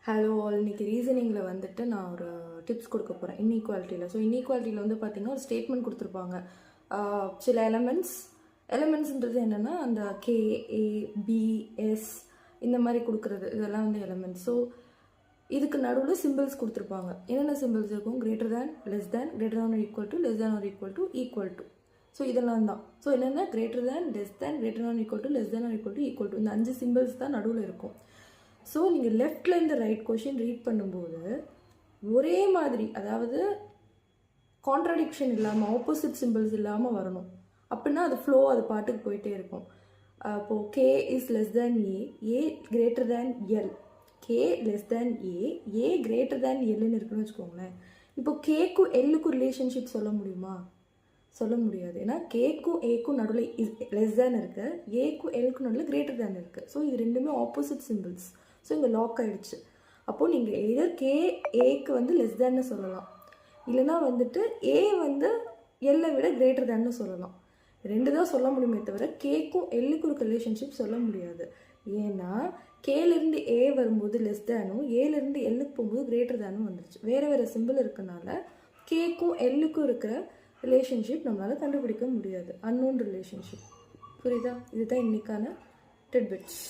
Hello all, இன்னைக்கு ரீசனிங்கில் வந்துட்டு நான் ஒரு டிப்ஸ் கொடுக்க போகிறேன் இன்இக்வாலிட்டியில். ஸோ இன்இக்வாலிட்டியில் வந்து பார்த்திங்கன்னா ஒரு ஸ்டேட்மெண்ட் கொடுத்துருப்பாங்க. சில எலமெண்ட்ஸ்ன்றது என்னென்னா அந்த கே, ஏ, பி, எஸ் இந்த மாதிரி கொடுக்குறது, இதெல்லாம் வந்து எலமெண்ட்ஸ். ஸோ இதுக்கு நடுவில் சிம்பிள்ஸ் கொடுத்துருப்பாங்க. என்னென்ன சிம்பிள்ஸ் இருக்கும்? Greater than, less than, greater than or equal to, less than or equal to, equal to. So இதெல்லாம் தான். ஸோ என்னென்னா greater than, less than, greater than equal to, less than or equal to, equal to, இந்த 5 symbols தான் நடுவில் இருக்கும். So நீங்கள் லெஃப்ட்லேருந்து right question read பண்ணும்போது ஒரே மாதிரி, அதாவது கான்ட்ராடிக்ஷன் இல்லாமல், ஆப்போசிட் சிம்பிள்ஸ் இல்லாமல் வரணும். அப்படின்னா அது ஃப்ளோ, அது பாட்டுக்கு போயிட்டே இருக்கும். அப்போது K is less than A, A greater than L, K less than A, A greater than எல்லுன்னு இருக்குன்னு வச்சுக்கோங்களேன். இப்போ கேக்கும் எல்லுக்கும் ரிலேஷன்ஷிப் சொல்ல முடியுமா? சொல்ல முடியாது. ஏன்னா கேக்கும் ஏக்கும் நடுவில் லெஸ் தேன் இருக்குது, ஏக்கும் எல்லுக்கும் நடுவில் கிரேட்டர் தேன் இருக்குது. ஸோ இது ரெண்டுமே ஆப்போசிட் சிம்பிள்ஸ். ஸோ இங்கே லாக் ஆகிடுச்சு. அப்போது நீங்கள் எதர் கே ஏக்கு வந்து லெஸ் தேன்னு சொல்லலாம், இல்லைனா வந்துட்டு ஏ வந்து எல்லை விட கிரேட்டர் தேன்னு சொல்லலாம். ரெண்டு தான் சொல்ல முடியுமே தவிர கேக்கும் எல்லுக்கும் இருக்க ரிலேஷன்ஷிப் சொல்ல முடியாது. ஏன்னா கேலேருந்து ஏ வரும்போது லெஸ் தேனும், ஏலேருந்து எல்லுக்கு போகும்போது கிரேட்டர் தேனும் வந்துடுச்சு. வேறு வேறு சிம்பிள் இருக்கனால கேக்கும் எல்லுக்கும் இருக்கிற ரிலேஷன்ஷிப் நம்மளால் கண்டுபிடிக்க முடியாது. Unknown relationship. புரியுதா? இதுதான் இன்றைக்கான டிட்பிட்ஸ்.